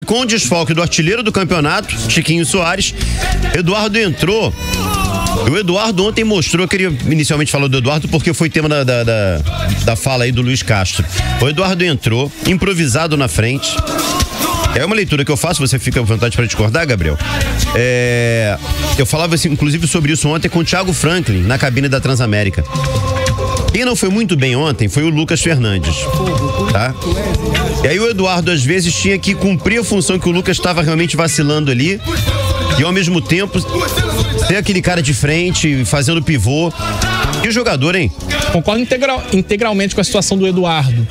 com o desfalque do artilheiro do campeonato, Chiquinho Soares, Eduardo entrou. O Eduardo ontem mostrou, eu queria inicialmente falar do Eduardo porque foi tema da fala aí do Luiz Castro. O Eduardo entrou, improvisado na frente. É uma leitura que eu faço, você fica à vontade para discordar, Gabriel. Eu falava assim, inclusive sobre isso ontem com o Thiago Franklin, na cabine da Transamérica. Quem não foi muito bem ontem foi o Lucas Fernandes, tá? E aí o Eduardo às vezes tinha que cumprir a função que o Lucas estava realmente vacilando ali e ao mesmo tempo ter aquele cara de frente fazendo pivô. E o jogador, hein? Concordo integralmente com a situação do Eduardo.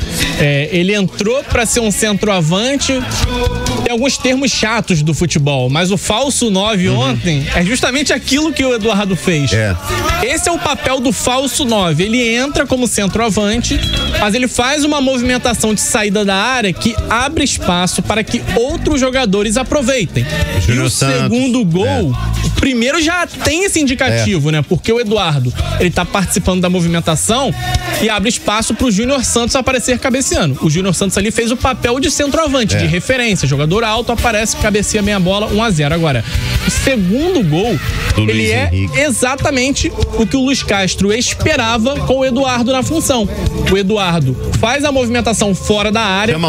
Ele entrou para ser um centroavante. Tem alguns termos chatos do futebol, mas o falso 9 ontem é justamente aquilo que o Eduardo fez. Esse é o papel do falso 9. Ele entra como centroavante, mas ele faz uma movimentação de saída da área que abre espaço para que outros jogadores aproveitem. E o segundo gol, o primeiro já tem esse indicativo, né? Porque o Eduardo, ele tá participando da movimentação e abre espaço pro Júnior Santos aparecer cabeceando. O Júnior Santos ali fez o papel de centroavante, de referência. Jogador alto, aparece, cabeceia bem a bola, 1-0. Agora, o segundo gol, ele é exatamente o que o Luiz Castro esperava com o Eduardo na função. O Eduardo faz a movimentação fora da área. Chama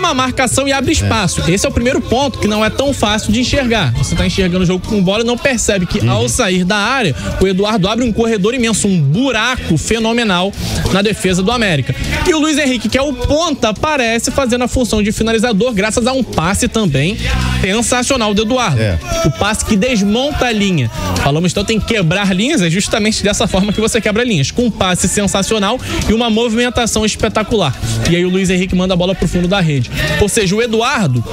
a marcação e abre espaço. Esse é o primeiro ponto que não é tão fácil de enxergar. Você tá enxergando o jogo com bola e não percebe que ao sair da área, o Eduardo abre um corredor imenso, um buraco fenomenal na defesa do América. E o Luiz Henrique, que é o ponta, aparece fazendo a função de finalizador, graças a um passe também sensacional do Eduardo. O passe que desmonta a linha. Falamos então tem que quebrar linhas, é justamente dessa forma que você quebra linhas, com um passe sensacional e uma movimentação espetacular. E aí o Luiz Henrique manda a bola pro fundo da rede. Ou seja, o Eduardo,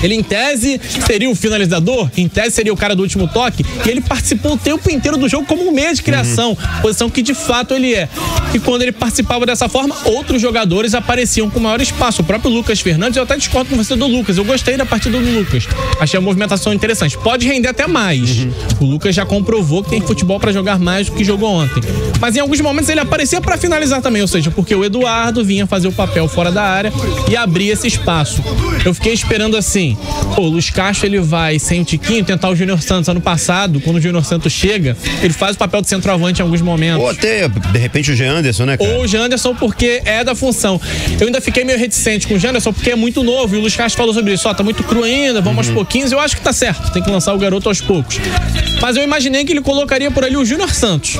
ele em tese seria o finalizador, em tese seria o cara do último toque, e ele participou o tempo inteiro do jogo como um meia de criação, posição que de fato ele é. E quando ele participava dessa forma, outros jogadores apareciam com maior espaço. O próprio Lucas Fernandes, eu até discordo com você do Lucas, eu gostei da partida do Lucas, achei a movimentação interessante, pode render até mais. O Lucas já comprovou que tem futebol para jogar mais do que jogou ontem, mas em alguns momentos ele aparecia para finalizar também, ou seja, porque o Eduardo vinha fazer o papel fora da área e abrir esse espaço. Eu fiquei esperando assim, o Luiz Castro ele vai sem o Tiquinho tentar o Júnior Santos. Ano passado, quando o Júnior Santos chega, ele faz o papel de centroavante em alguns momentos. Ou até, de repente, o Janderson, né, cara? Ou o Janderson, porque é da função. Eu ainda fiquei meio reticente com o Janderson, porque é muito novo, e o Luiz Castro falou sobre isso, tá muito cru ainda, vamos aos pouquinhos. Eu acho que tá certo, tem que lançar o garoto aos poucos. Mas eu imaginei que ele colocaria por ali o Júnior Santos.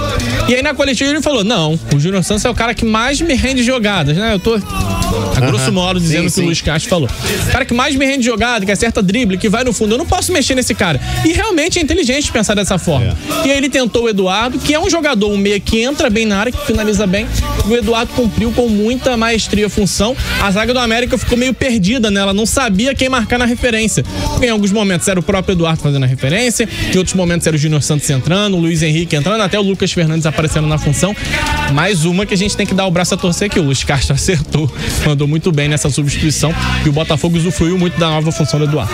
E aí na coletiva ele falou, não, o Júnior Santos é o cara que mais me rende jogadas, né? Eu tô a grosso modo dizendo que o Luiz Castro falou. O cara que mais me rende jogada, que acerta drible, que vai no fundo, eu não posso mexer nesse cara. E realmente é inteligente pensar dessa forma. E aí ele tentou o Eduardo, que é um jogador, um meia que entra bem na área, que finaliza bem. E o Eduardo cumpriu com muita maestria a função. A zaga do América ficou meio perdida, né? Ela não sabia quem marcar na referência. Em alguns momentos era o próprio Eduardo fazendo a referência, em outros momentos era o Júnior Santos entrando, o Luiz Henrique entrando, até o Lucas Fernandes aparecendo na função. Mais uma que a gente tem que dar o braço a torcer, que o Luiz Castro acertou, mandou muito bem nessa substituição e o Botafogo usufruiu muito da nova função do Eduardo.